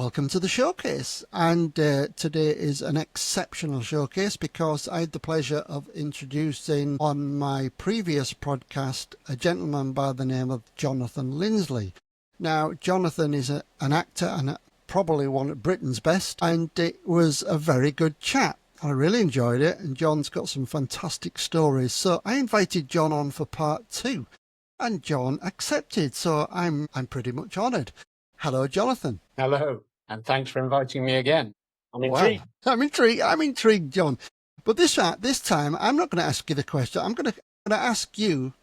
welcome to the showcase. And today is an exceptional showcase because I had the pleasure of introducing on my previous podcast a gentleman by the name of Jonathan Linsley. Now, Jonathan is an actor and probably one of Britain's best, and it was a very good chat. I really enjoyed it, and John's got some fantastic stories. So I invited John on for part 2, and John accepted. So I'm pretty much honoured. Hello, Jonathan. Hello, and thanks for inviting me again. I'm intrigued. Well, I'm intrigued, John. But this time, I'm not going to ask you the question. I'm going to ask you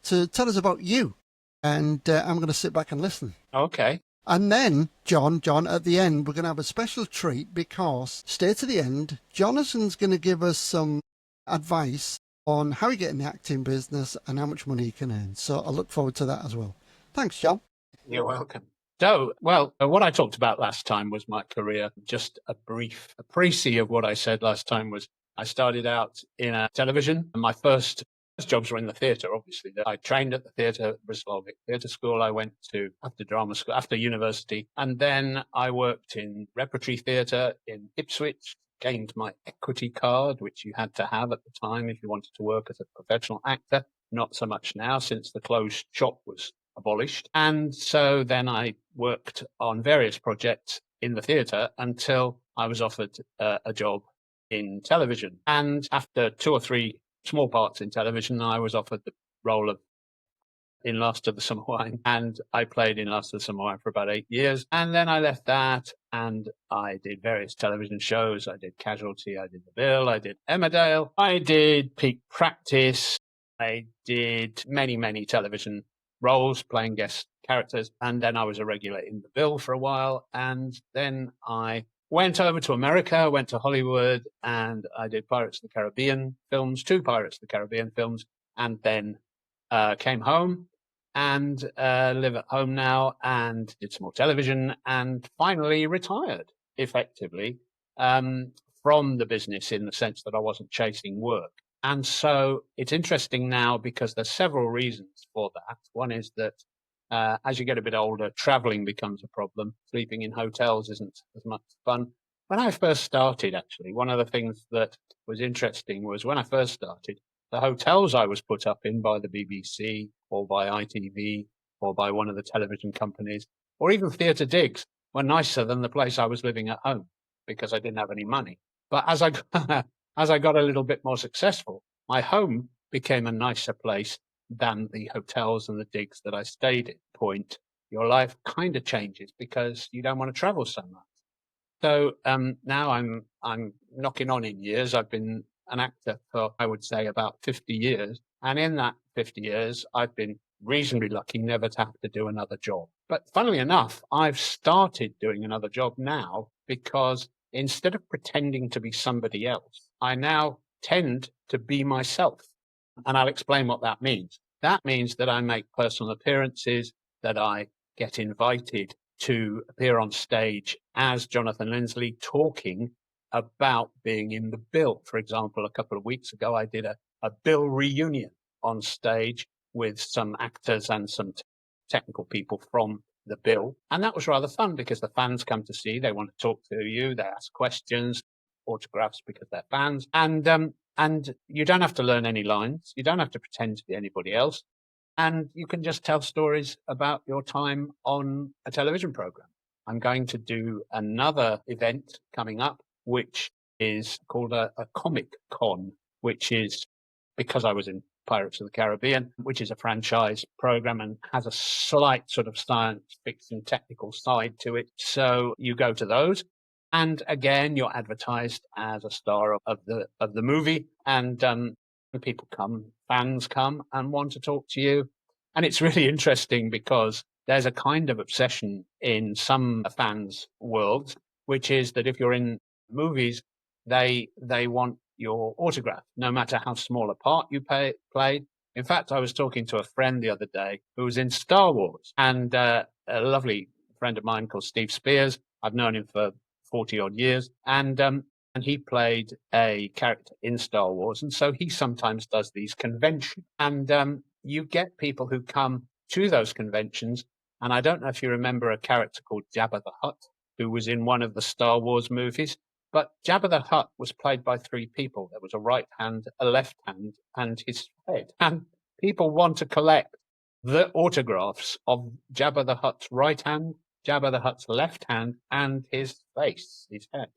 to tell us about you, and I'm going to sit back and listen. Okay. And then, John, at the end, we're going to have a special treat because, stay to the end, Jonathan's going to give us some advice on how you get in the acting business and how much money you can earn. So I look forward to that as well. Thanks, John. You're welcome. So, what I talked about last time was my career. Just a précis of what I said last time was I started out in television. And my first jobs were in the theatre, obviously. I trained at the theatre, Bristol Theatre School. I went to after drama school, after university. And then I worked in repertory theatre in Ipswich, gained my equity card, which you had to have at the time if you wanted to work as a professional actor. Not so much now since the closed shop was abolished. And so then I worked on various projects in the theatre until I was offered a job in television. And after 2 or 3 small parts in television, I was offered the role of in Last of the Summer Wine. And I played in Last of the Summer Wine for about 8 years. And then I left that and I did various television shows. I did Casualty, I did The Bill, I did Emmerdale, I did Peak Practice, I did many, many television roles playing guest characters, and then I was a regular in The Bill for a while, and then I went over to America, went to Hollywood, and I did Pirates of the Caribbean films, 2 Pirates of the Caribbean films, and then came home and live at home now and did some more television and finally retired effectively from the business in the sense that I wasn't chasing work. And so it's interesting now because there's several reasons for that. One is that as you get a bit older, traveling becomes a problem. Sleeping in hotels isn't as much fun. When I first started, actually, one of the things that was interesting was when I first started, the hotels I was put up in by the BBC or by ITV or by one of the television companies or even theatre digs were nicer than the place I was living at home because I didn't have any money. But as I got a little bit more successful, my home became a nicer place than the hotels and the digs that I stayed at. Point, your life kind of changes because you don't want to travel so much. So now I'm knocking on in years. I've been an actor for, I would say, about 50 years. And in that 50 years, I've been reasonably lucky never to have to do another job. But funnily enough, I've started doing another job now because instead of pretending to be somebody else, I now tend to be myself. And I'll explain what that means. That means that I make personal appearances, that I get invited to appear on stage as Jonathan Linsley talking about being in The Bill. For example, a couple of weeks ago, I did a Bill reunion on stage with some actors and some technical people from The Bill. And that was rather fun because the fans come to see, they want to talk to you, they ask questions, autographs because they're fans. And you don't have to learn any lines. You don't have to pretend to be anybody else. And you can just tell stories about your time on a television program. I'm going to do another event coming up, which is called a Comic Con, which is because I was in Pirates of the Caribbean, which is a franchise program and has a slight sort of science fiction technical side to it. So you go to those. And again, you're advertised as a star of the movie, and people come, fans come and want to talk to you. And it's really interesting because there's a kind of obsession in some fans' worlds, which is that if you're in movies, they want your autograph, no matter how small a part you played. In fact, I was talking to a friend the other day who was in Star Wars, and a lovely friend of mine called Steve Spears. I've known him for 40 odd years, and he played a character in Star Wars, and so he sometimes does these conventions, and you get people who come to those conventions. And I don't know if you remember a character called Jabba the Hutt who was in one of the Star Wars movies. But Jabba the Hutt was played by three people. There was a right hand, a left hand, and his head. And people want to collect the autographs of Jabba the Hutt's right hand, Jabba the Hutt's left hand, and his face, his head.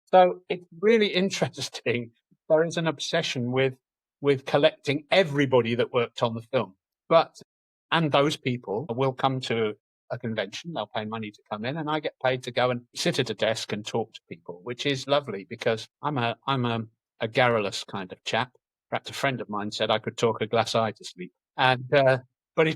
So it's really interesting. There is an obsession with collecting everybody that worked on the film. And those people will come to a convention, they'll pay money to come in, and I get paid to go and sit at a desk and talk to people, which is lovely because I'm a garrulous kind of chap. Perhaps a friend of mine said I could talk a glass eye to sleep. And but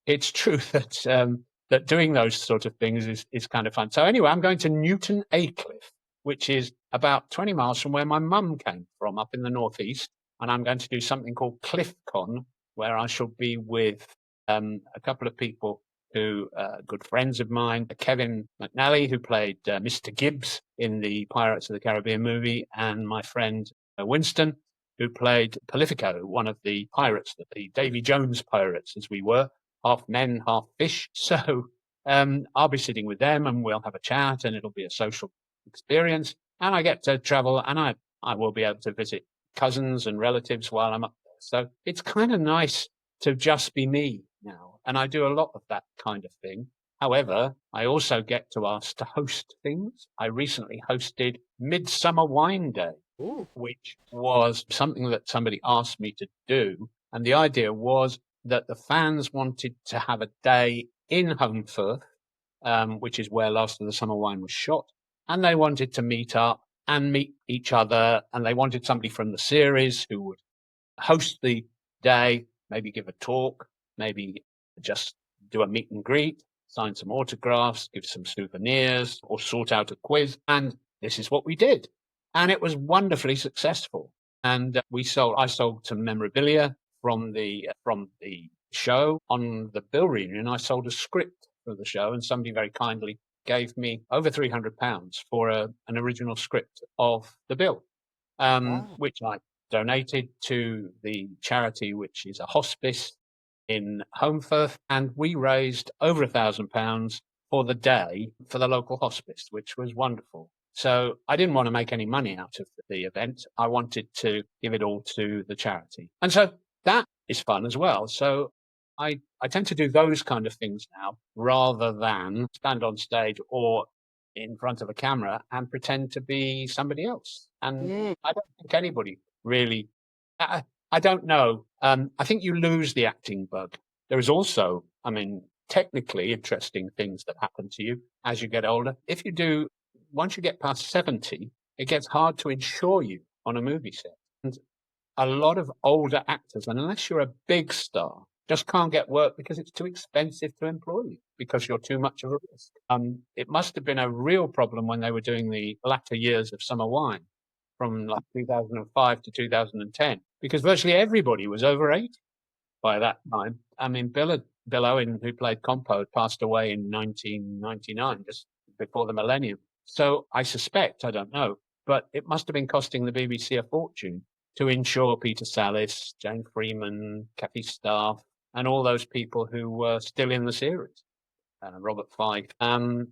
it's true that that doing those sort of things is kind of fun. So anyway, I'm going to Newton Aycliffe, which is about 20 miles from where my mum came from, up in the northeast. And I'm going to do something called CliffCon, where I shall be with a couple of people who are good friends of mine, Kevin McNally, who played Mr. Gibbs in the Pirates of the Caribbean movie, and my friend Winston, who played Pacifico, one of the pirates, the Davy Jones pirates, as we were, half men, half fish. So I'll be sitting with them and we'll have a chat and it'll be a social experience. And I get to travel and I will be able to visit cousins and relatives while I'm up there. So it's kind of nice to just be me now. And I do a lot of that kind of thing. However, I also get to ask to host things. I recently hosted Midsummer Wine Day, which was something that somebody asked me to do. And the idea was that the fans wanted to have a day in Holmfirth, which is where Last of the Summer Wine was shot. And they wanted to meet up and meet each other. And they wanted somebody from the series who would host the day, maybe give a talk, maybe just do a meet and greet, sign some autographs, give some souvenirs, or sort out a quiz. And this is what we did. And it was wonderfully successful. And I sold some memorabilia from the show. On the bill reunion, I sold a script for the show, and somebody very kindly gave me over £300 for an original script of the bill, which I donated to the charity, which is a hospice in Holmfirth, and we raised over £1,000 for the day for the local hospice, which was wonderful. So I didn't want to make any money out of the event. I wanted to give it all to the charity. And so that is fun as well. So I tend to do those kind of things now rather than stand on stage or in front of a camera and pretend to be somebody else. And I don't think anybody really, I don't know. I think you lose the acting bug. There is also, technically interesting things that happen to you as you get older. Once you get past 70, it gets hard to insure you on a movie set. And a lot of older actors, and unless you're a big star, just can't get work because it's too expensive to employ you because you're too much of a risk. It must have been a real problem when they were doing the latter years of Summer Wine from like 2005 to 2010, because virtually everybody was over 80 by that time. Bill Owen, who played Compo, passed away in 1999, just before the millennium. So I suspect, I don't know, but it must have been costing the BBC a fortune to insure Peter Sallis, Jane Freeman, Kathy Staff, and all those people who were still in the series, Robert Fife. And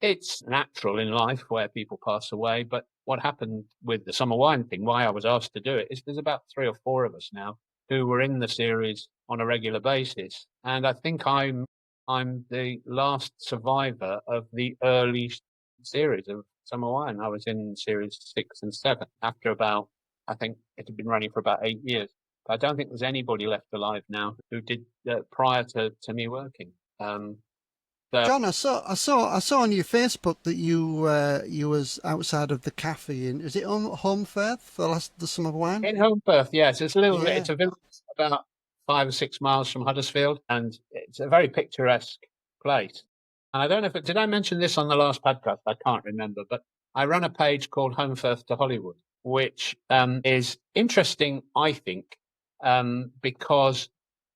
it's natural in life where people pass away. But what happened with the Summer Wine thing, why I was asked to do it, is there's about 3 or 4 of us now who were in the series on a regular basis. And I think I'm the last survivor of the early series of Summer Wine. I was in series 6 and 7 after about, I think it had been running for about 8 years. But I don't think there's anybody left alive now who did prior to me working. John, I saw on your Facebook that you was outside of the cafe in, is it Holmfirth, the Summer Wine? In Holmfirth, yes. It's it's a village about 5 or 6 miles from Huddersfield, and it's a very picturesque place. And I don't know did I mention this on the last podcast? I can't remember, but I run a page called Holmfirth to Hollywood, which is interesting, I think, because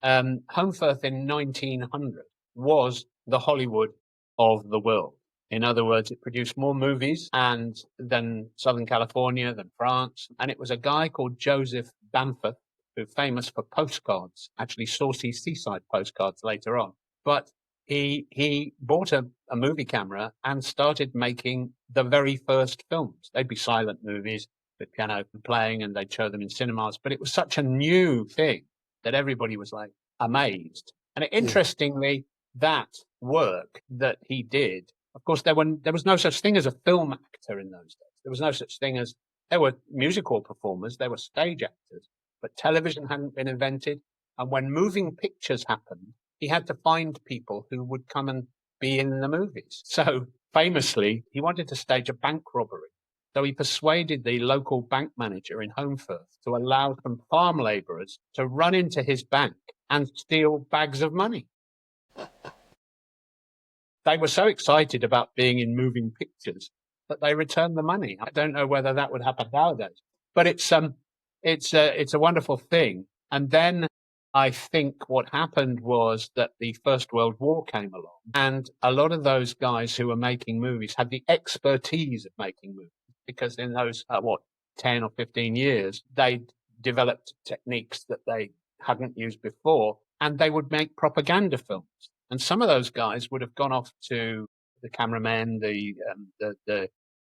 Holmfirth in 1900 was the Hollywood of the world. In other words, it produced more movies than Southern California, than France. And it was a guy called Joseph Bamford, who's famous for postcards, actually saucy seaside postcards later on. But he bought a movie camera and started making the very first films. They'd be silent movies with piano playing, and they'd show them in cinemas. But it was such a new thing that everybody was like amazed. And interestingly, that work that he did, of course, there was no such thing as a film actor in those days. There was no such thing as, there were musical performers, there were stage actors, but television hadn't been invented. And when moving pictures happened, he had to find people who would come and be in the movies. So famously, he wanted to stage a bank robbery. So he persuaded the local bank manager in Holmfirth to allow some farm labourers to run into his bank and steal bags of money. They were so excited about being in moving pictures that they returned the money. I don't know whether that would happen nowadays, but it's a wonderful thing. And then I think what happened was that the First World War came along, and a lot of those guys who were making movies had the expertise of making movies, because in those 10 or 15 years they developed techniques that they hadn't used before, and they would make propaganda films. And some of those guys would have gone off to the cameramen, the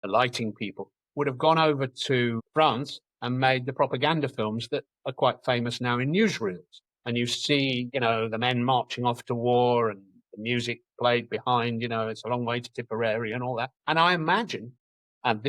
lighting people, would have gone over to France and made the propaganda films that are quite famous now in newsreels. And you see, the men marching off to war and the music played behind, it's a long way to Tipperary and all that. And I imagine, and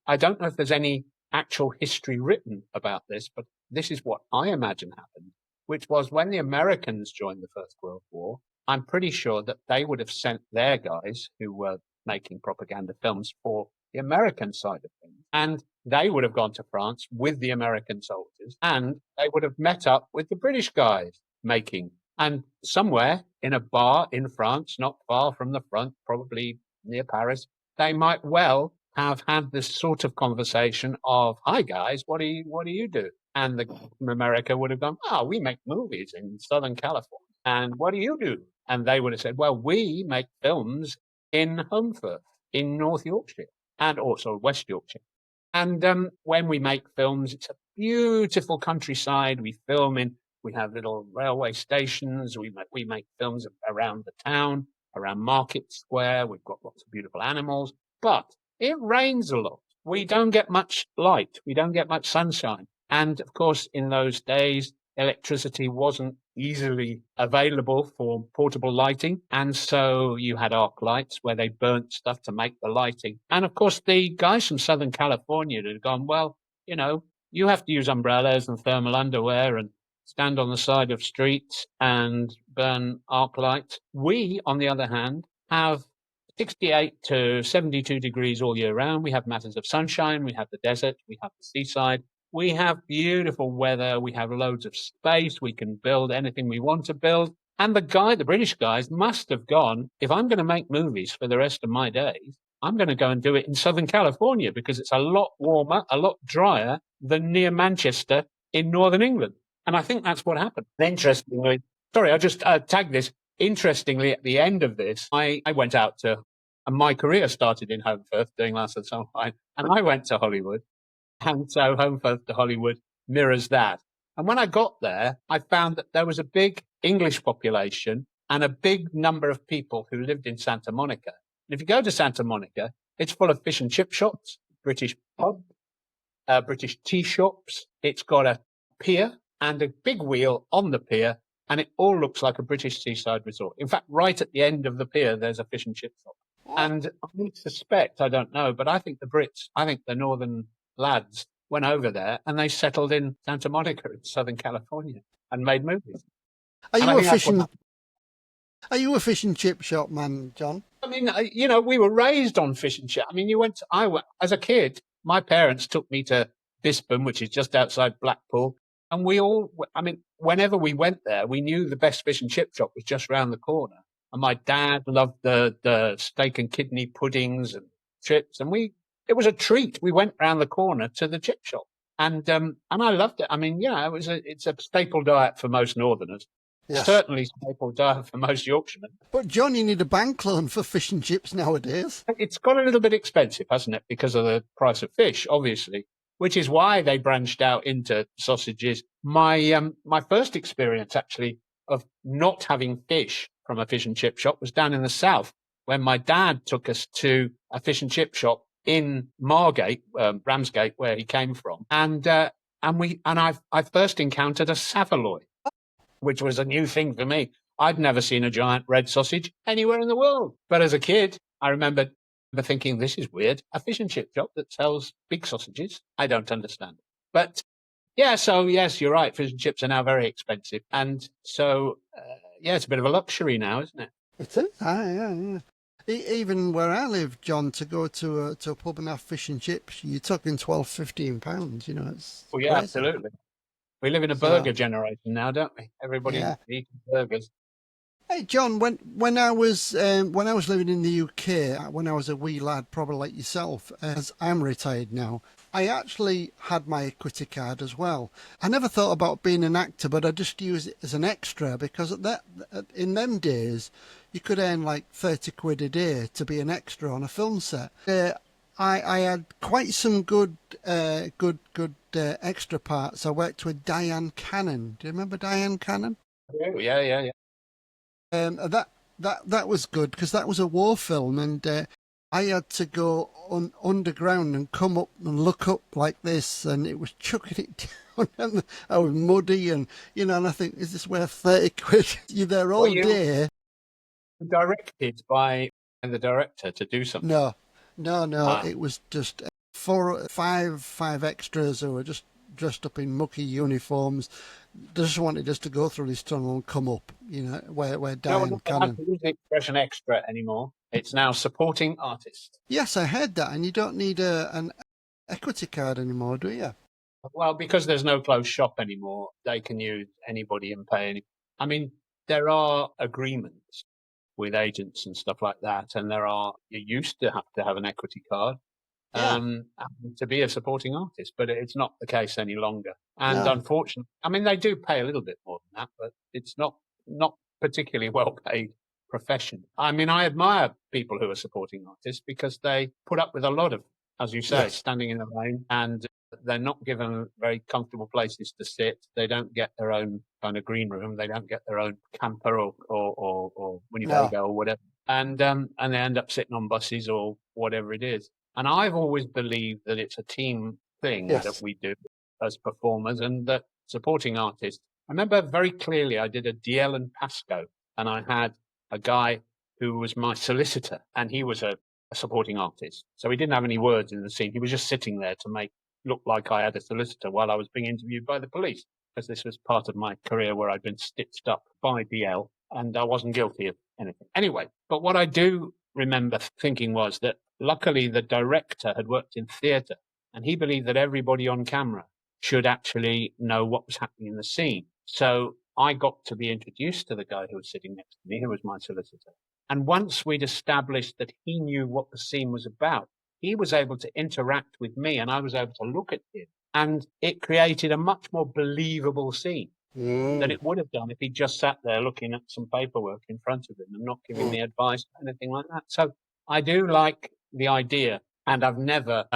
I don't know if there's any actual history written about this, but this is what I imagine happened, which was when the Americans joined the First World War, I'm pretty sure that they would have sent their guys who were making propaganda films for the American side of things. And they would have gone to France with the American soldiers, and they would have met up with the British guys making. And somewhere in a bar in France, not far from the front, probably near Paris, they might well have had this sort of conversation of, "Hi guys, what do you do?" And the from America would have gone, "Oh, we make movies in Southern California. And what do you do?" And they would have said, "Well, we make films in Holmfirth, in North Yorkshire, and also West Yorkshire. And when we make films, it's a beautiful countryside. We have little railway stations. We make films around the town, around Market Square. We've got lots of beautiful animals, but it rains a lot. We don't get much light. We don't get much sunshine. And of course, in those days, electricity wasn't easily available for portable lighting. And so you had arc lights where they burnt stuff to make the lighting. And of course, the guys from Southern California had gone, "Well, you have to use umbrellas and thermal underwear and stand on the side of streets and burn arc lights. We, on the other hand, have 68 to 72 degrees all year round. We have matters of sunshine. We have the desert. We have the seaside. We have beautiful weather. We have loads of space. We can build anything we want to build." And the British guys must have gone, "If I'm going to make movies for the rest of my days, I'm going to go and do it in Southern California because it's a lot warmer, a lot drier than near Manchester in Northern England." And I think that's what happened. Interestingly, sorry, I'll just tag this. Interestingly, at the end of this, I went out and my career started in Holmfirth doing Last of the Summer, and I went to Hollywood. And so Holmfirth to Hollywood mirrors that. And when I got there, I found that there was a big English population and a big number of people who lived in Santa Monica. And if you go to Santa Monica, it's full of fish and chip shops, British pub, British tea shops. It's got a pier and a big wheel on the pier, and it all looks like a British seaside resort. In fact, right at the end of the pier, there's a fish and chip shop. And I suspect, I don't know, but I think the northern lads went over there and they settled in Santa Monica in Southern California and made movies. Are you a fish and chip shop man, John? I mean, we were raised on fish and chip. I mean, as a kid, my parents took me to Bispham, which is just outside Blackpool. And whenever we went there, we knew the best fish and chip shop was just round the corner. And my dad loved the steak and kidney puddings and chips. And it was a treat. We went round the corner to the chip shop, and I loved it. I mean, it's a staple diet for most Northerners. Yes. Certainly staple diet for most Yorkshiremen. But John, you need a bank loan for fish and chips nowadays. It's got a little bit expensive, hasn't it? Because of the price of fish, obviously, which is why they branched out into sausages. My first experience, actually, of not having fish from a fish and chip shop was down in the south when my dad took us to a fish and chip shop in Margate, Ramsgate, where he came from, and I first encountered a saveloy, which was a new thing for me. I'd never seen a giant red sausage anywhere in the world. But as a kid, I remember thinking, this is weird. A fish and chip shop that sells big sausages? I don't understand. But yeah, so yes, you're right. Fish and chips are now very expensive. And so, yeah, it's a bit of a luxury now, isn't it? It is. Yeah. Even where I live, John, to go to a pub and have fish and chips, you're talking £12, £15. You know, it's Well, yeah, crazy. absolutely. We live in a So, burger generation now, don't we? Everybody yeah. eating burgers. Hey, John, when I was living in the UK, when I was a wee lad, probably like yourself, as I'm retired now, I actually had my equity card as well. I never thought about being an actor, but I just used it as an extra because in them days, you could earn like 30 quid a day to be an extra on a film set. I had quite some good extra parts. I worked with Diane Cannon. Do you remember Diane Cannon? Oh, yeah. That was good because that was a war film, and I had to go underground and come up and look up like this, and it was chucking it down, and I was muddy, and and I think, is this worth 30 quid? You're there all day. Directed by the director to do something? No, it was just five extras who were just dressed up in mucky uniforms. They just wanted us to go through this tunnel and come up, where Diane Cannon. Don't use the expression extra anymore. It's now supporting artist. Yes, I heard that, and you don't need an equity card anymore, do you? Well, because there's no closed shop anymore, they can use anybody and pay any. I mean, there are agreements with agents and stuff like that, and you used to have an equity card. To be a supporting artist, but it's not the case any longer. And unfortunately, I mean, they do pay a little bit more than that, but it's not particularly well paid profession. I mean, I admire people who are supporting artists because they put up with a lot of, as you say, standing in the rain, and they're not given very comfortable places to sit. They don't get their own kind of green room. They don't get their own camper or Winnebago or whatever. And they end up sitting on buses or whatever it is. And I've always believed that it's a team thing that we do as performers, and that supporting artists. I remember very clearly I did a Dalziel Pascoe, and I had a guy who was my solicitor, and he was a supporting artist. So he didn't have any words in the scene. He was just sitting there to make look like I had a solicitor while I was being interviewed by the police, because this was part of my career where I'd been stitched up by DL, and I wasn't guilty of anything. Anyway, but what I do remember thinking was that luckily the director had worked in theatre, and he believed that everybody on camera should actually know what was happening in the scene. So I got to be introduced to the guy who was sitting next to me, who was my solicitor. And once we'd established that he knew what the scene was about, he was able to interact with me, and I was able to look at him. And it created a much more believable scene than it would have done if he just sat there looking at some paperwork in front of him and not giving me advice or anything like that. So I do like the idea, and I've never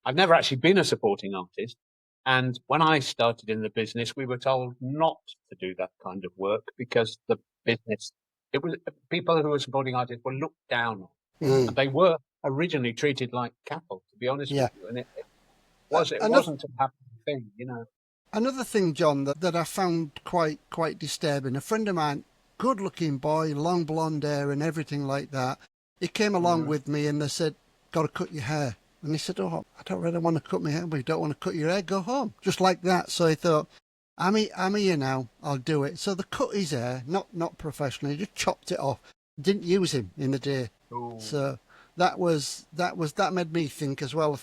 actually been a supporting artist. And when I started in the business, we were told not to do that kind of work because the business, it was people who were supporting artists were looked down on. And they were originally treated like cattle, to be honest with you. And it wasn't a happy thing, Another thing, John, that I found quite disturbing. A friend of mine, good-looking boy, long blonde hair and everything like that. He came along with me and they said, "Got to cut your hair." And he said, "Oh, I don't really want to cut my hair." "But you don't want to cut your hair? Go home." Just like that. So he thought, I'm here now. I'll do it. So they cut his hair, not professionally, just chopped it off. Didn't use him in the day. Ooh. So that made me think as well.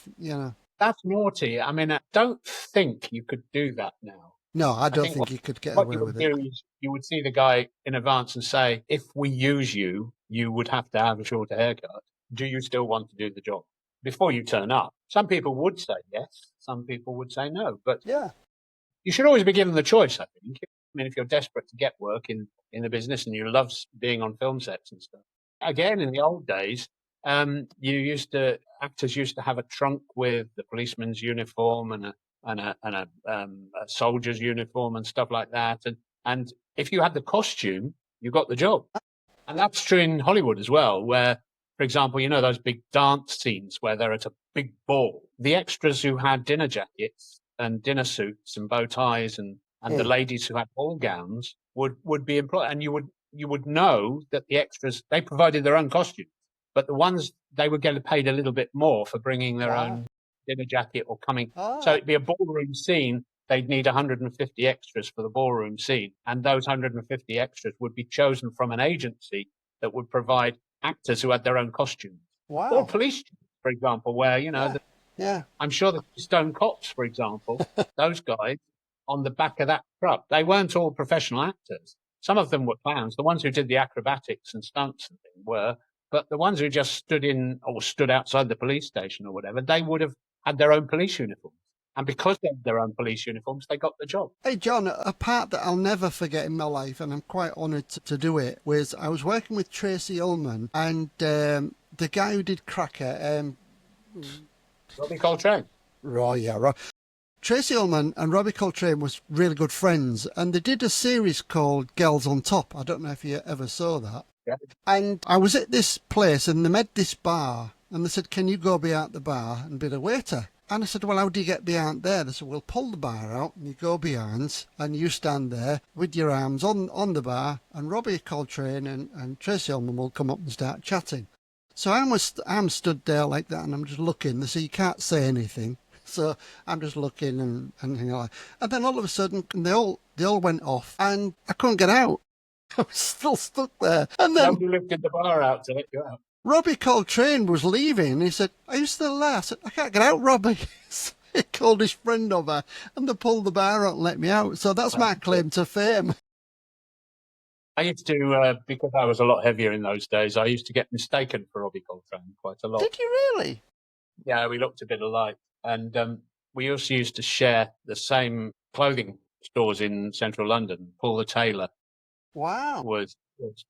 That's naughty. I mean, I don't think you could do that now. No, I don't think you could get away with it. What you would do is you would see the guy in advance and say, if we use you, you would have to have a shorter haircut. Do you still want to do the job? Before you turn up. Some people would say yes. Some people would say no. But you should always be given the choice, I think. I mean, if you're desperate to get work in the business and you love being on film sets and stuff. Again, in the old days, actors used to have a trunk with the policeman's uniform and a soldier's uniform and stuff like that. And if you had the costume, you got the job. And that's true in Hollywood as well, where, for example, you know, those big dance scenes where they're at a big ball. The extras who had dinner jackets and dinner suits and bow ties and the ladies who had ball gowns would be employed. And you would know that the extras, they provided their own costumes, but the ones, they were getting paid a little bit more for bringing their own dinner jacket or coming. So it'd be a ballroom scene. They'd need 150 extras for the ballroom scene. And those 150 extras would be chosen from an agency that would provide actors who had their own costumes. Wow. Or police, for example, where, you know, I'm sure the Stone Cops, for example, those guys on the back of that truck, they weren't all professional actors. Some of them were clowns. The ones who did the acrobatics and stunts and things were, but the ones who just stood outside the police station or whatever, they would have had their own police uniforms. And because they had their own police uniforms, they got the job. Hey, John, a part that I'll never forget in my life, and I'm quite honoured to do it, was I was working with Tracy Ullman and the guy who did Cracker. Robbie Coltrane. Right. Tracy Ullman and Robbie Coltrane was really good friends, and they did a series called Girls on Top. I don't know if you ever saw that. Yeah. And I was at this place, and they made this bar, and they said, "Can you go behind the bar and be the waiter?" And I said, "Well, how do you get behind there?" They said, "We'll pull the bar out and you go behind and you stand there with your arms on the bar, and Robbie Coltrane and Tracy Ullman will come up and start chatting." So I'm stood there like that, and I'm just looking. They say you can't say anything. So I'm just looking and then all of a sudden they all went off and I couldn't get out. I was still stuck there. And then nobody lifted the bar out to let you out. Robbie Coltrane was leaving. He said, "Are you still there?" I said, "I can't get out, Robbie." He called his friend over and they pulled the bar out and let me out. So that's my claim to fame. I used to, because I was a lot heavier in those days, I used to get mistaken for Robbie Coltrane quite a lot. Did you really? Yeah, we looked a bit alike. And we also used to share the same clothing stores in central London. Paul the Tailor was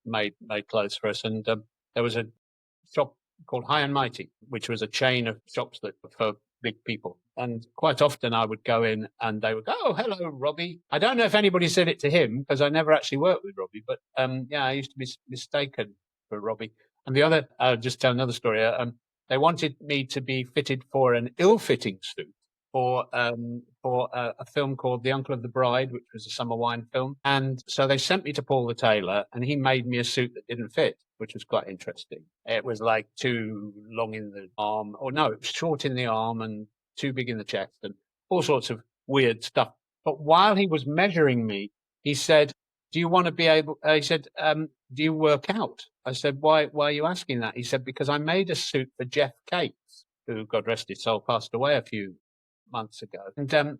made clothes for us. And there was a shop called High and Mighty, which was a chain of shops that were for big people. And quite often I would go in and they would go, "Oh, hello, Robbie." I don't know if anybody said it to him because I never actually worked with Robbie, but I used to be mistaken for Robbie. And the other, I'll just tell another story. They wanted me to be fitted for an ill-fitting suit for a film called The Uncle of the Bride, which was a summer wine film. And so they sent me to Paul the Tailor, and he made me a suit that didn't fit, which was quite interesting. It was like too long in the arm, or no, it was short in the arm and too big in the chest, and all sorts of weird stuff. But while he was measuring me, he said, "Do you want to be able?" He said, "Do you work out?" I said, "Why are you asking that?" He said, "Because I made a suit for Jeff Cates, who, God rest his soul, passed away a few months ago." And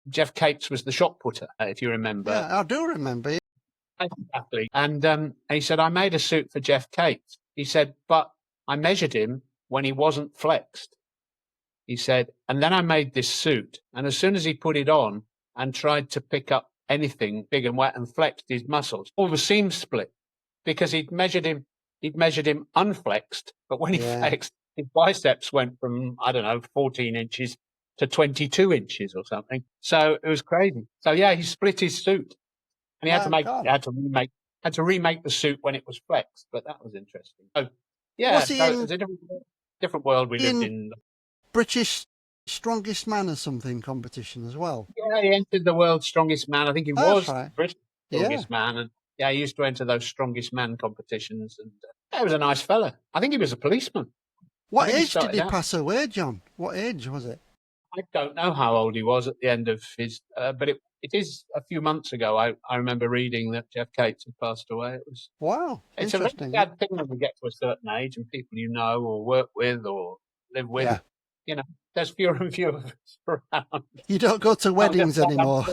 Jeff Cates was the shot putter, if you remember. Yeah, I do remember. Exactly. And he said, "I made a suit for Jeff Cates." He said, "But I measured him when he wasn't flexed." He said, "And then I made this suit. And as soon as he put it on and tried to pick up anything big and wet and flexed his muscles, all the seams split because he'd measured him unflexed. But when he flexed, his biceps went from, 14 inches to 22 inches or something. So it was crazy. So yeah, he split his suit. And he had to remake the suit when it was flexed, but that was interesting. So yeah, it was a different world we lived in. British Strongest Man or something competition as well. Yeah, he entered the World's Strongest Man. I think he was British Strongest Man, and he used to enter those Strongest Man competitions. And he was a nice fella. I think he was a policeman. What age did he pass away, John? What age was it? I don't know how old he was at the end of his, but it is a few months ago. I remember reading that Jeff Cates had passed away. It was It's interesting. a very sad thing when we get to a certain age and people you know or work with or live with, there's fewer and fewer of us around. You don't go to weddings anymore.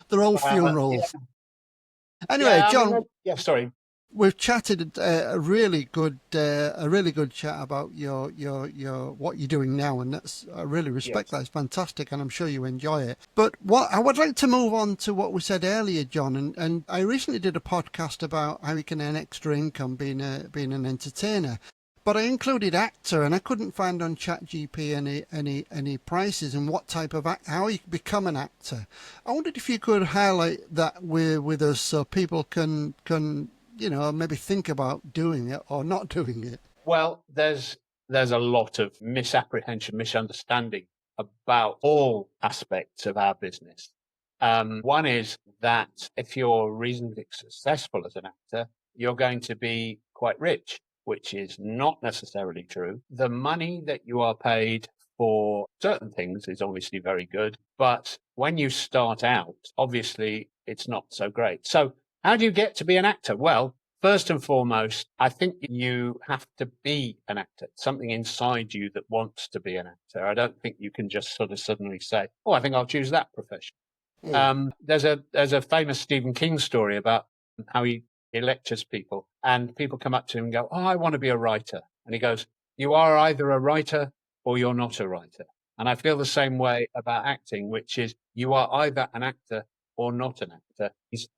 They're all funerals. Anyway, John. Sorry. We've chatted a really good chat about your what you're doing now, and I really respect that. It's fantastic, and I'm sure you enjoy it. But what I would like to move on to what we said earlier, John, and I recently did a podcast about how you can earn extra income being an entertainer. But I included actor, and I couldn't find on ChatGPT any prices and what type of how you become an actor. I wondered if you could highlight that with us so people can maybe think about doing it or not doing it. Well, there's a lot of misapprehension, misunderstanding about all aspects of our business. One is that if you're reasonably successful as an actor, you're going to be quite rich, which is not necessarily true. The money that you are paid for certain things is obviously very good, but when you start out, obviously it's not so great. So how do you get to be an actor? Well, first and foremost, I think you have to be an actor, something inside you that wants to be an actor. I don't think you can just sort of suddenly say, oh, I think I'll choose that profession. There's a famous Stephen King story about how he lectures people, and people come up to him and go, oh, I want to be a writer. And he goes, you are either a writer or you're not a writer. And I feel the same way about acting, which is you are either an actor or not an actor. He's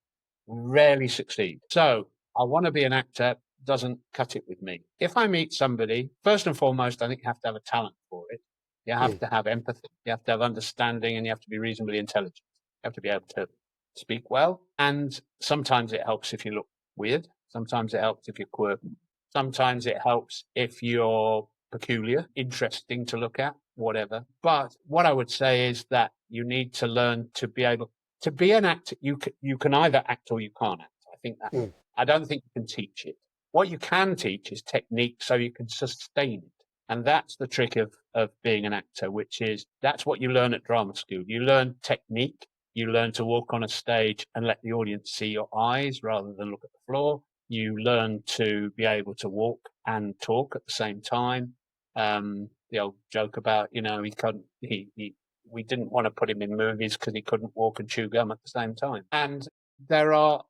rarely succeed. So I want to be an actor doesn't cut it with me. If I meet somebody, first and foremost, I think you have to have a talent for it. You have to have empathy. You have to have understanding, and you have to be reasonably intelligent. You have to be able to speak well. And sometimes it helps if you look weird. Sometimes it helps if you're quirky. Sometimes it helps if you're peculiar, interesting to look at, whatever. But what I would say is that you need to learn to be able to be an actor. You can either act or you can't act. I think that. I don't think you can teach it. What you can teach is technique so you can sustain it. And that's the trick of being an actor, which is that's what you learn at drama school. You learn technique. You learn to walk on a stage and let the audience see your eyes rather than look at the floor. You learn to be able to walk and talk at the same time. The old joke about, we didn't want to put him in movies because he couldn't walk and chew gum at the same time. And there are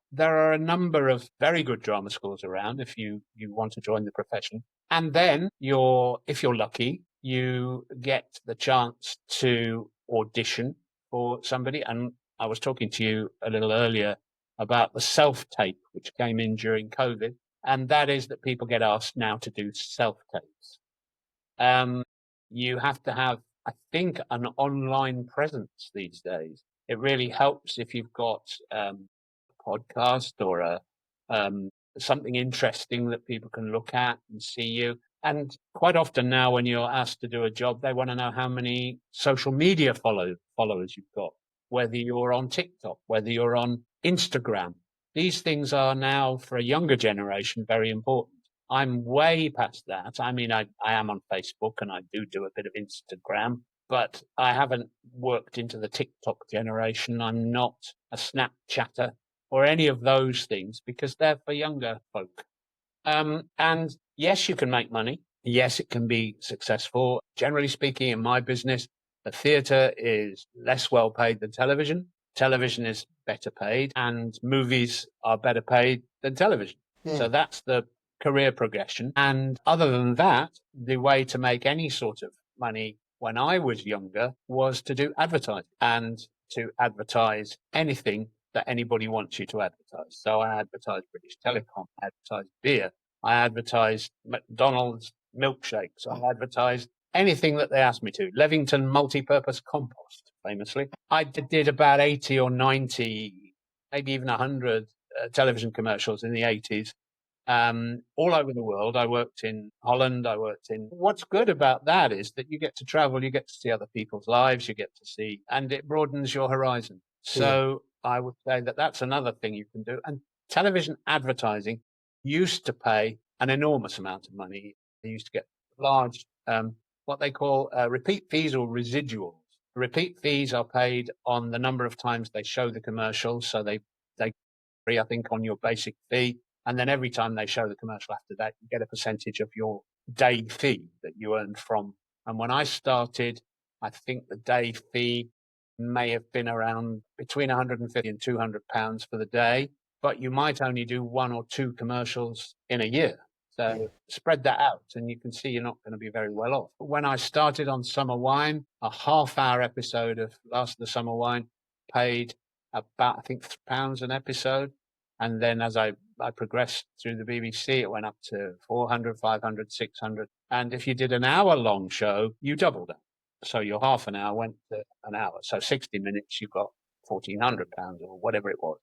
a number of very good drama schools around if you want to join the profession. And then if you're lucky, you get the chance to audition for somebody. And I was talking to you a little earlier about the self-tape, which came in during COVID. And that is that people get asked now to do self-tapes. You have to have, I think, an online presence these days. It really helps if you've got a podcast or something interesting that people can look at and see you. And quite often now when you're asked to do a job, they want to know how many social media followers you've got, whether you're on TikTok, whether you're on Instagram. These things are now, for a younger generation, very important. I'm way past that. I mean, I am on Facebook and I do a bit of Instagram, but I haven't worked into the TikTok generation. I'm not a Snapchatter or any of those things because they're for younger folk. And yes, you can make money. Yes, it can be successful. Generally speaking, in my business, the theatre is less well paid than television. Television is better paid and movies are better paid than television. So that's the career progression. And other than that, the way to make any sort of money when I was younger was to do advertising and to advertise anything that anybody wants you to advertise. So I advertised British Telecom, I advertised beer, I advertised McDonald's milkshakes, I advertised anything that they asked me to. Levington multi-purpose compost, famously. I did about 80 or 90, maybe even 100 television commercials in the 80s. All over the world. I worked in Holland. What's good about that is that you get to travel, you get to see other people's lives, you get to see, and it broadens your horizon. So I would say that that's another thing you can do. And television advertising used to pay an enormous amount of money. They used to get large, what they call repeat fees or residuals. Repeat fees are paid on the number of times they show the commercial. So they I think, on your basic fee. And then every time they show the commercial after that, you get a percentage of your day fee that you earned from. And when I started, I think the day fee may have been around between 150 and 200 pounds for the day, but you might only do one or two commercials in a year. So spread that out and you can see you're not going to be very well off. When I started on Summer Wine, a half-hour episode of Last of the Summer Wine paid about, I think, £3 an episode. And then as I I progressed through the BBC. It went up to 400, 500, 600. And if you did an hour-long show, you doubled it. So your half an hour went to an hour. So 60 minutes, you got £1,400 or whatever it was.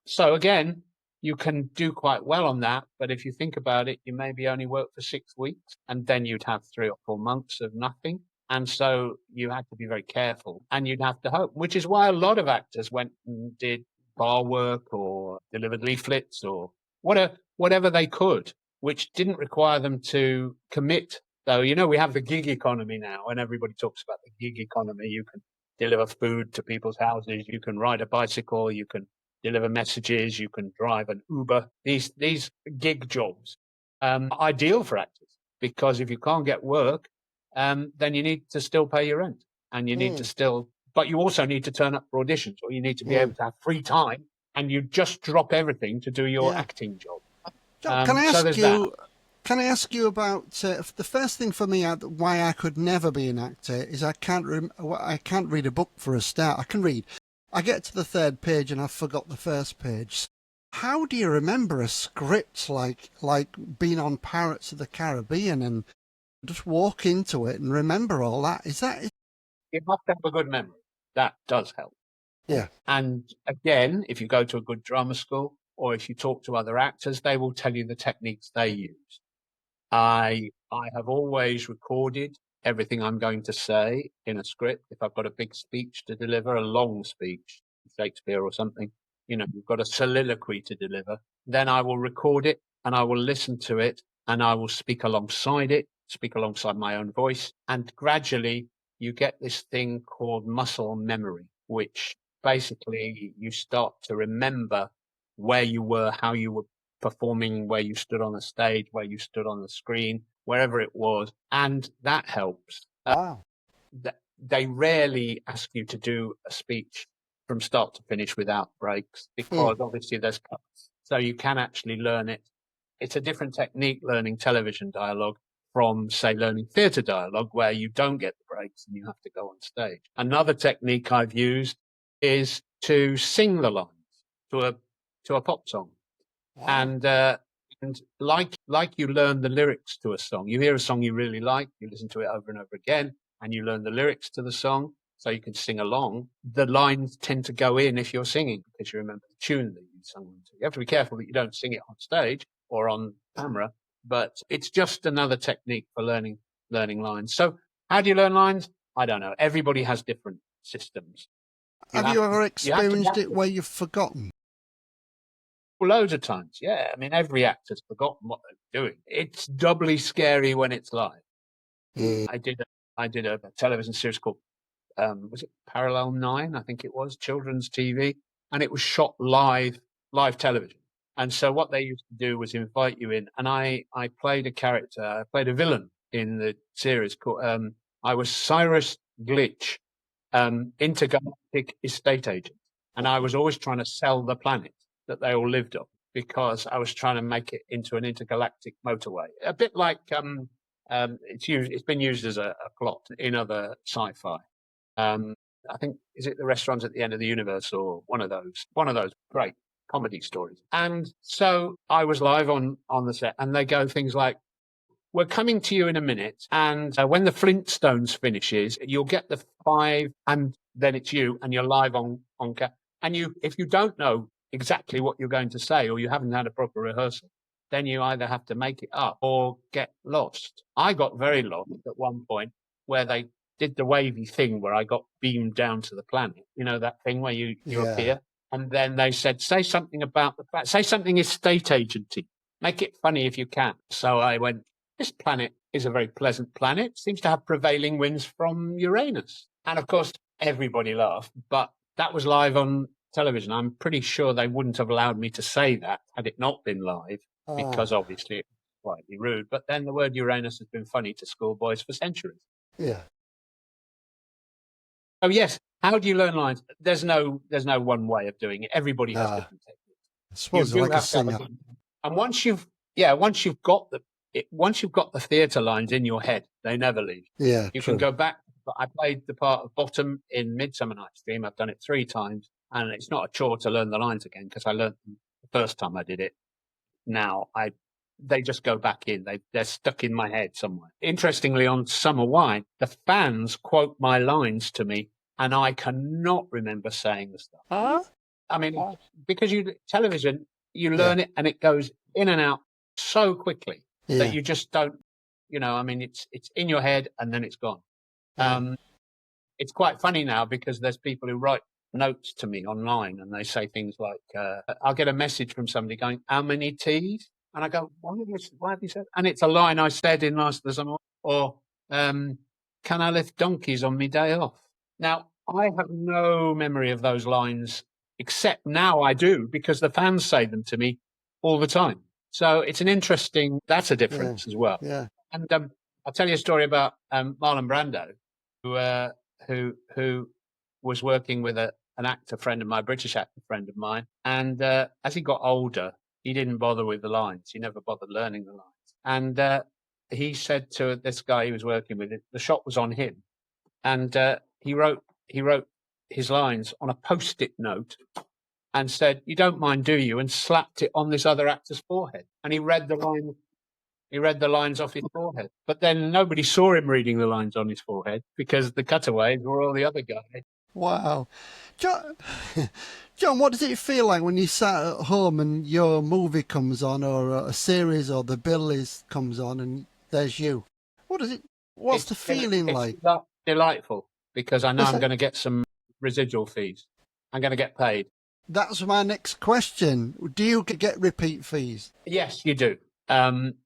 So again, you can do quite well on that. But if you think about it, you maybe only work for 6 weeks and then you'd have 3 or 4 months of nothing. And so you had to be very careful and you'd have to hope, which is why a lot of actors went and did bar work or delivered leaflets or whatever they could, which didn't require them to commit. So, we have the gig economy now, and everybody talks about the gig economy. You can deliver food to people's houses. You can ride a bicycle. You can deliver messages. You can drive an Uber. These gig jobs are ideal for actors because if you can't get work, then you need to still pay your rent and you need to still, but you also need to turn up for auditions or you need to be able to have free time and you just drop everything to do your acting job. John, can I ask you about the first thing for me why I could never be an actor is I can't read a book for a start. I can read. I get to the 3rd page and I've forgot the first page. How do you remember a script like being on Pirates of the Caribbean and just walk into it and remember all that? You have to have a good memory. That does help. Yeah. And again, if you go to a good drama school or if you talk to other actors, they will tell you the techniques they use. I have always recorded everything I'm going to say in a script. If I've got a big speech to deliver, a long speech, Shakespeare or something, you've got a soliloquy to deliver, then I will record it and I will listen to it and I will speak alongside my own voice. And gradually you get this thing called muscle memory, which basically you start to remember where you were, how you were performing, where you stood on the stage, where you stood on the screen, wherever it was. And that helps. Wow. They rarely ask you to do a speech from start to finish without breaks because obviously there's cuts. So you can actually learn it. It's a different technique learning television dialogue from, say, learning theatre dialogue where you don't get the breaks and you have to go on stage. Another technique I've used is to sing the lines to a pop song. Wow. And like you learn the lyrics to a song, you hear a song you really like, you listen to it over and over again, and you learn the lyrics to the song so you can sing along. The lines tend to go in if you're singing because you remember the tune that you sung to. You have to be careful that you don't sing it on stage or on camera, but it's just another technique for learning lines. So how do you learn lines? I don't know. Everybody has different systems. Have you ever experienced it where you've forgotten? Loads of times, yeah. I mean, every actor's forgotten what they're doing. It's doubly scary when it's live. I did a television series called, was it Parallel 9? I think it was, children's TV, and it was shot live television. And so what they used to do was invite you in, and I played a character, I played a villain in the series called, I was Cyrus Glitch, intergalactic estate agent, and I was always trying to sell the planet that they all lived on because I was trying to make it into an intergalactic motorway. A bit like it's been used as a plot in other sci-fi. I think, is it The Restaurant at the End of the Universe or one of those great comedy stories. And so I was live on the set and they go things like, "We're coming to you in a minute. And when the Flintstones finishes, you'll get the 5 and then it's you and you're live on and if you don't know exactly what you're going to say or you haven't had a proper rehearsal, then you either have to make it up or get lost." I got very lost at one point where they did the wavy thing where I got beamed down to the planet. You know, that thing where you appear. And then they said, say something estate agency. Make it funny if you can. So I went, "This planet is a very pleasant planet. Seems to have prevailing winds from Uranus." And of course, everybody laughed, but that was live on television. I'm pretty sure they wouldn't have allowed me to say that had it not been live, because obviously it's slightly rude. But then the word Uranus has been funny to schoolboys for centuries. Yeah. Oh yes. How do you learn lines? There's no one way of doing it. Everybody has different techniques. I suppose like a singer. And once you've got the theatre lines in your head, they never leave. Yeah. You can go back. I played the part of Bottom in Midsummer Night's Dream. I've done it 3 times. And it's not a chore to learn the lines again because I learned them the first time I did it. now, they just go back in. They're stuck in my head somewhere. Interestingly, on Summer Wine, the fans quote my lines to me, and I cannot remember saying the stuff. Huh? I mean, because television, you learn it and it goes in and out so quickly that you just don't, I mean, it's in your head and then it's gone. It's quite funny now because there's people who write notes to me online and they say things like, I'll get a message from somebody going, "How many teas?" And I go, why have you said? And it's a line I said in last summer. Or, can I lift donkeys on my day off? Now, I have no memory of those lines, except now I do, because the fans say them to me all the time. So it's that's a difference as well. Yeah. And I'll tell you a story about Marlon Brando, who was working with an actor friend of mine, British actor friend of mine. And as he got older, he didn't bother with the lines. He never bothered learning the lines. And he said to this guy he was working with, the shot was on him. And he wrote his lines on a Post-it note and said, "You don't mind, do you?" And slapped it on this other actor's forehead. And he read the lines off his forehead. But then nobody saw him reading the lines on his forehead because the cutaways were all the other guys. Wow. John, what does it feel like when you sat at home and your movie comes on, or a series, or the bill comes on, and there's you? What's the feeling like? It's delightful, because I know I'm going to get some residual fees. I'm going to get paid. That's my next question. Do you get repeat fees? Yes, you do.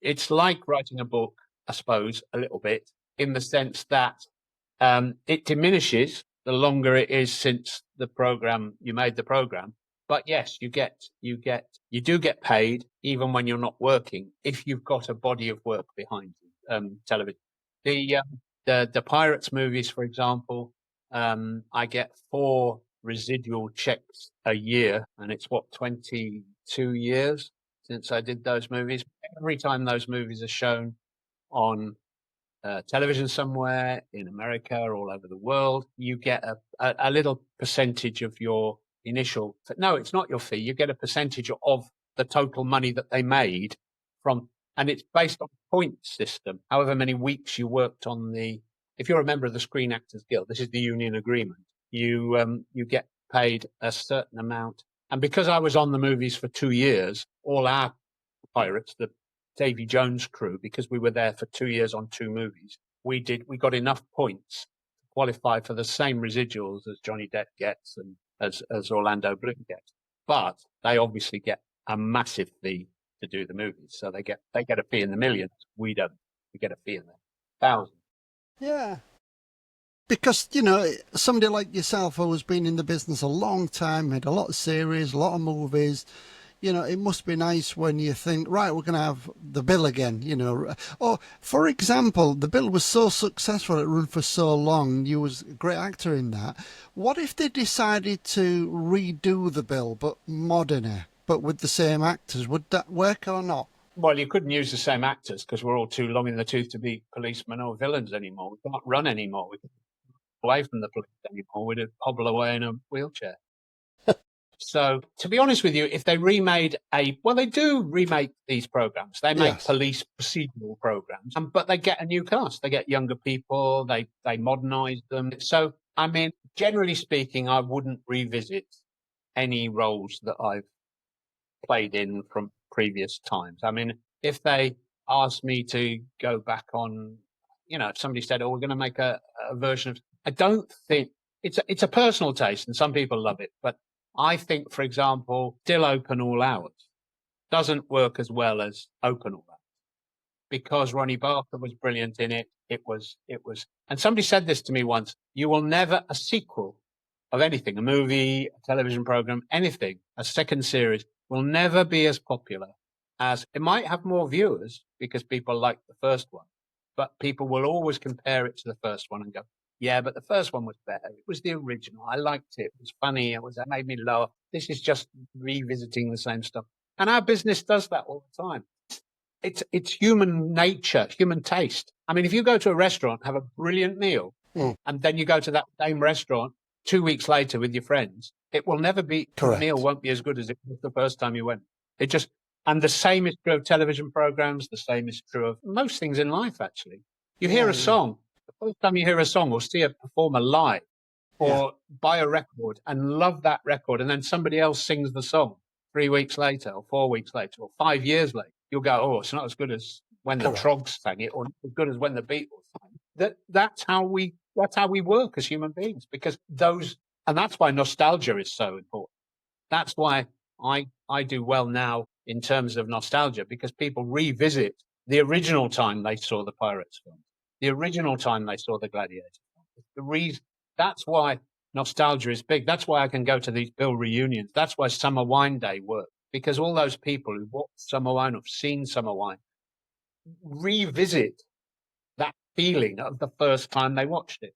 It's like writing a book, I suppose, a little bit, in the sense that it diminishes the longer it is since you made the program. But yes, you do get paid even when you're not working, if you've got a body of work behind you. Television. The Pirates movies, for example, I get 4 residual checks a year, and it's 22 years since I did those movies. Every time those movies are shown on television somewhere in America or all over the world, you get a little percentage of your initial. No, it's not your fee. You get a percentage of the total money that they made from, and it's based on a point system. However many weeks you worked on if you're a member of the Screen Actors Guild, this is the union agreement. You get paid a certain amount, and because I was on the movies for 2 years, all our pirates, the Davy Jones crew, because we were there for 2 years on 2 movies, we got enough points to qualify for the same residuals as Johnny Depp gets and as Orlando Bloom gets. But they obviously get a massive fee to do the movies, so they get a fee in the millions. We don't. We get a fee in the thousands. Yeah. Because, somebody like yourself who's been in the business a long time, made a lot of series, a lot of movies, it must be nice when you think, right, we're going to have the bill again, Or, for example, the bill was so successful, it ran for so long, you was a great actor in that. What if they decided to redo the bill, but moderner, but with the same actors? Would that work or not? Well, you couldn't use the same actors because we're all too long in the tooth to be policemen or villains anymore. We can't run anymore. We can't get away from the police anymore. We'd hobble away in a wheelchair. So, to be honest with you, if they remade they do remake these programs. They make police procedural programs, but they get a new cast. They get younger people. They modernise them. So, I mean, generally speaking, I wouldn't revisit any roles that I've played in from previous times. I mean, if they asked me to go back on, if somebody said, "Oh, we're going to make a version of," I don't think it's a personal taste, and some people love it, but I think, for example, Still Open All Hours doesn't work as well as Open All Hours because Ronnie Barker was brilliant in it. It was, and somebody said this to me once: you will never, a sequel of anything, a movie, a television program, anything, a second series will never be as popular as, it might have more viewers because people like the first one, but people will always compare it to the first one and go, "Yeah, but the first one was better. It was the original. I liked it. It was funny. It made me laugh. This is just revisiting the same stuff." And our business does that all the time. It's human nature, human taste. I mean, if you go to a restaurant, have a brilliant meal, and then you go to that same restaurant 2 weeks later with your friends, it will never be, the meal won't be as good as it was the first time you went. And the same is true of television programs. The same is true of most things in life, actually. You hear Yeah, a song. The first time you hear a song or see a performer live yeah. or buy a record and love that record, and then somebody else sings the song 3 weeks later or 4 weeks later or 5 years later, you'll go, oh, it's not as good as when the Correct. Trogs sang it or not as good as when the Beatles sang it. That's how we work as human beings, because and that's why nostalgia is so important. That's why I do well now in terms of nostalgia, because people revisit the original time they saw the Pirates film, the original time they saw the Gladiator film. That's why nostalgia is big. That's why I can go to these Bill reunions. That's why Summer Wine Day works, because all those people who watched Summer Wine, who've seen Summer Wine, revisit that feeling of the first time they watched it.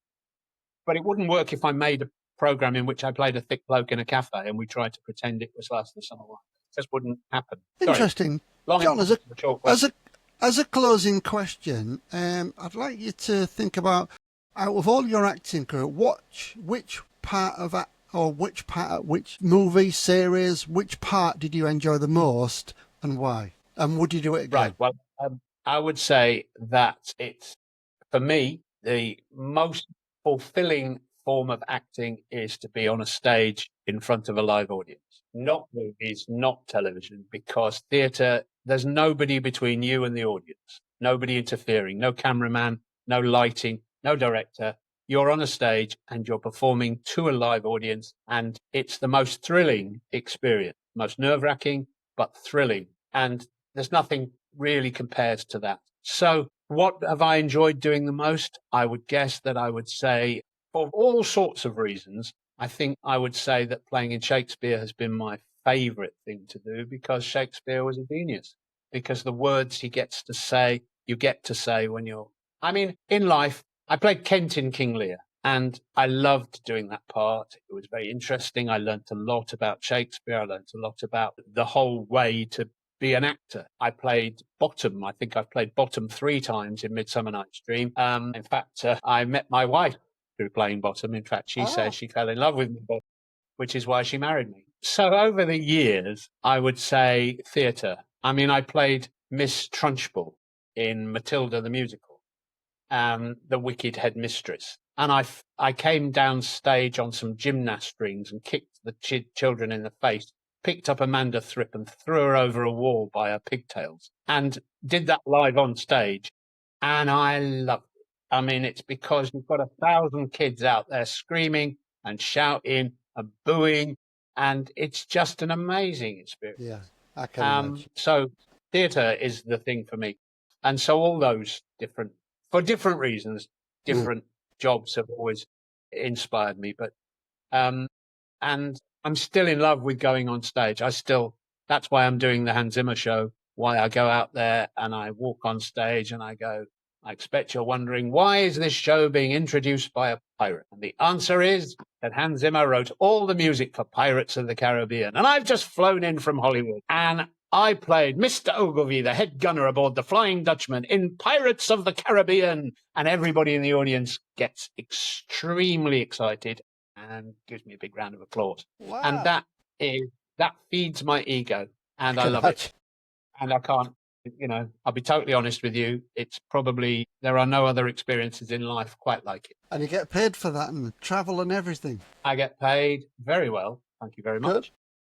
But it wouldn't work if I made a program in which I played a thick bloke in a cafe and we tried to pretend it was Last of the Summer Wine. It just wouldn't happen. Interesting. Sorry. John, as a closing question, I'd like you to think about, out of all your acting career, which movie, series, which part did you enjoy the most and why? And would you do it again? Right. Well, I would say that it's, for me, the most fulfilling form of acting is to be on a stage in front of a live audience. Not movies, not television, because theatre, there's nobody between you and the audience, nobody interfering, no cameraman, no lighting, no director. You're on a stage and you're performing to a live audience, and it's the most thrilling experience, most nerve-wracking, but thrilling. And there's nothing really compares to that. So what have I enjoyed doing the most? I would guess that I would say, for all sorts of reasons, I think I would say that playing in Shakespeare has been my favorite thing to do, because Shakespeare was a genius, because the words he gets to say, you get to say when in life, I played Kent in King Lear, and I loved doing that part. It was very interesting. I learnt a lot about Shakespeare. I learnt a lot about the whole way to be an actor. I played Bottom. I think I've played Bottom 3 times in Midsummer Night's Dream. In fact, I met my wife through playing Bottom. In fact, she says she fell in love with me, which is why she married me. So over the years, I would say theatre. I played Miss Trunchbull in Matilda the musical, the wicked headmistress. And I came downstage on some gymnast rings and kicked the children in the face, picked up Amanda Thripp and threw her over a wall by her pigtails, and did that live on stage. And I loved it. It's because you've got 1,000 kids out there screaming and shouting and booing, and it's just an amazing experience. Yeah, I can imagine. So theatre is the thing for me. And so all those for different reasons, different jobs have always inspired me. But and I'm still in love with going on stage. That's why I'm doing the Hans Zimmer show, why I go out there and I walk on stage and I go, I expect you're wondering, why is this show being introduced by a pirate? And the answer is that Hans Zimmer wrote all the music for Pirates of the Caribbean. And I've just flown in from Hollywood and I played Mr. Ogilvey, the head gunner aboard the Flying Dutchman in Pirates of the Caribbean. And everybody in the audience gets extremely excited and gives me a big round of applause. Wow. And that feeds my ego, and I love it. And I can't, I'll be totally honest with you. It's probably, there are no other experiences in life quite like it. And you get paid for that and travel and everything. I get paid very well. Thank you very much. Good.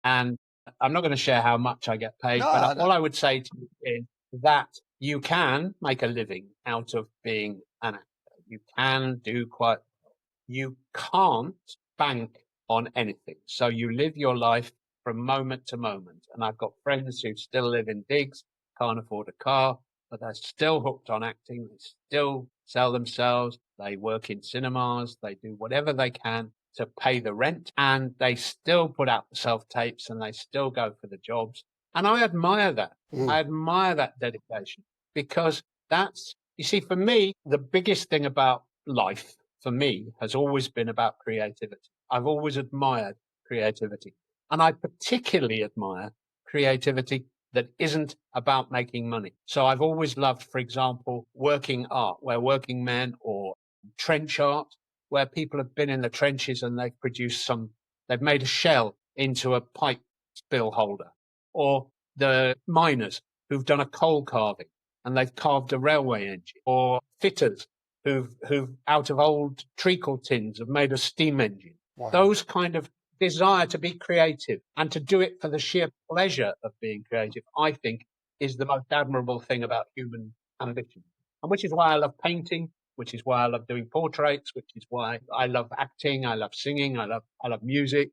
And I'm not going to share how much I get paid, but all I would say to you is that you can make a living out of being an actor. You can do quite well. You can't bank on anything. So you live your life from moment to moment. And I've got friends who still live in digs, can't afford a car, but they're still hooked on acting. They still sell themselves. They work in cinemas. They do whatever they can to pay the rent, and they still put out the self-tapes and they still go for the jobs. And I admire that. I admire that dedication, because you see, for me, the biggest thing about life for me has always been about creativity. I've always admired creativity. And I particularly admire creativity that isn't about making money. So I've always loved, for example, working art, where working men, or trench art, where people have been in the trenches and they've made a shell into a pipe spill holder, or the miners who've done a coal carving and they've carved a railway engine, or fitters who've out of old treacle tins have made a steam engine. Wow. Those kind of desire to be creative and to do it for the sheer pleasure of being creative, I think, is the most admirable thing about human ambition. And which is why I love painting, which is why I love doing portraits, which is why I love acting, I love singing, I love music,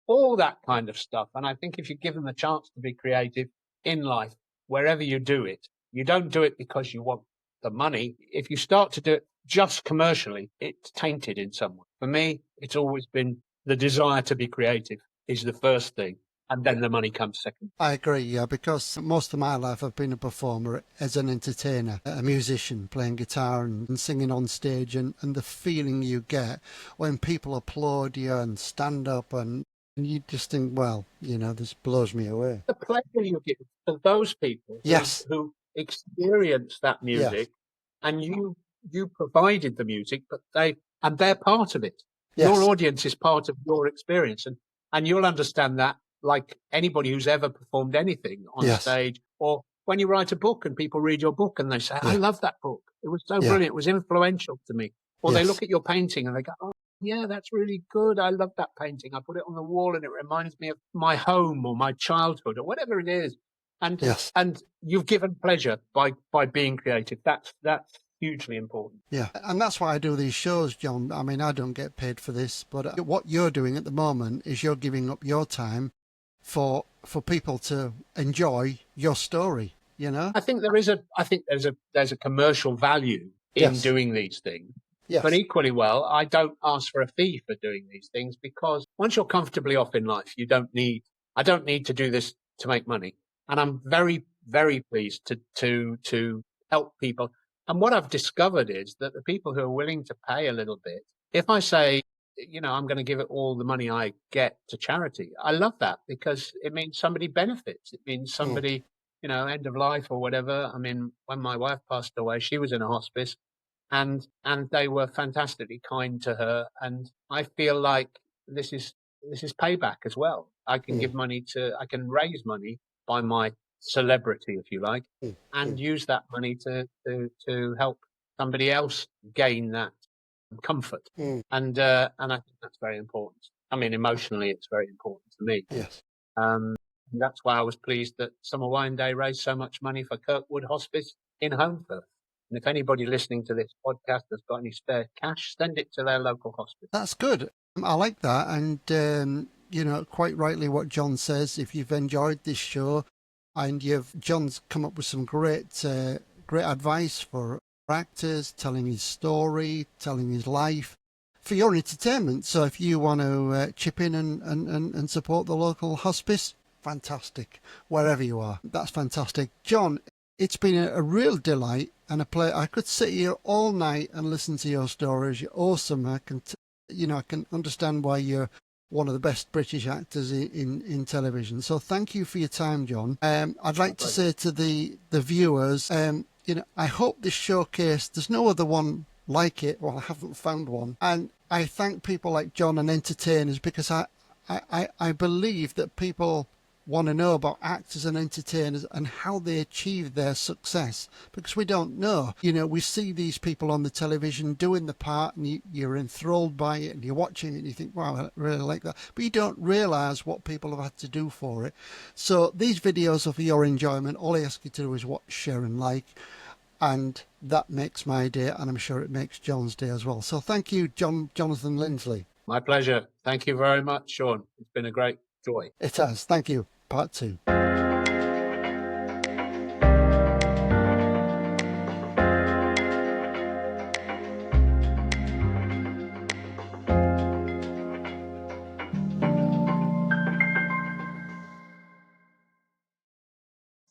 all that kind of stuff. And I think if you're given the chance to be creative in life, wherever you do it, you don't do it because you want the money. If you start to do it just commercially, it's tainted in some way. For me, it's always been the desire to be creative is the first thing, and then the money comes second. I agree, yeah, because most of my life I've been a performer as an entertainer, a musician, playing guitar and singing on stage, and the feeling you get when people applaud you and stand up, and you just think, well, you know, this blows me away. The pleasure you give to those people Yes. who experience that music, and you provided the music, but they're part of it. Yes. Your audience is part of your experience, and you'll understand that like anybody who's ever performed anything on stage, or when you write a book and people read your book and they say, I love that book. It was so brilliant. It was influential to me. Or they look at your painting and they go, oh, yeah, that's really good. I love that painting. I put it on the wall and it reminds me of my home or my childhood or whatever it is. And you've given pleasure by being creative. That's hugely important. Yeah, and that's why I do these shows, John. I mean, I don't get paid for this, but what you're doing at the moment is you're giving up your time for people to enjoy your story, you know? I think there's a commercial value in doing these things. Yes. But equally well, I don't ask for a fee for doing these things, because once you're comfortably off in life, I don't need to do this to make money. And I'm very, very pleased to help people. And what I've discovered is that the people who are willing to pay a little bit, if I say, you know, I'm going to give it all the money I get to charity, I love that, because it means somebody benefits. It means somebody, you know, end of life or whatever. I mean, when my wife passed away, she was in a hospice, and they were fantastically kind to her. And I feel like this is payback as well. I can give money I can raise money by my celebrity, if you like, and use that money to help somebody else gain that comfort. And I think that's very important. I mean, emotionally, it's very important to me. Yes. And that's why I was pleased that Summer Wine Day raised so much money for Kirkwood Hospice in Holmfirth. And if anybody listening to this podcast has got any spare cash, send it to their local hospice. That's good. I like that. And, you know, quite rightly what John says, if you've enjoyed this show and John's come up with some great advice for actors, telling his story, telling his life for your entertainment. So if you want to chip in and support the local hospice, fantastic, wherever you are. That's fantastic. John, it's been a real delight and a pleasure. I could sit here all night and listen to your stories. You're awesome. I can understand why you're one of the best British actors in television. So thank you for your time, John. I'd like to say to the viewers, you know, I hope this showcase, there's no other one like it. Well, I haven't found one. And I thank people like John and entertainers, because I believe that people want to know about actors and entertainers and how they achieve their success, because we don't know. You know, we see these people on the television doing the part and you're enthralled by it and you're watching it and you think, wow, I really like that. But you don't realise what people have had to do for it. So these videos are for your enjoyment. All I ask you to do is watch, share and like. And that makes my day, and I'm sure it makes John's day as well. So thank you, Jonathan Linsley. My pleasure. Thank you very much, Sean. It's been a great joy. It has. Thank you. Part 2.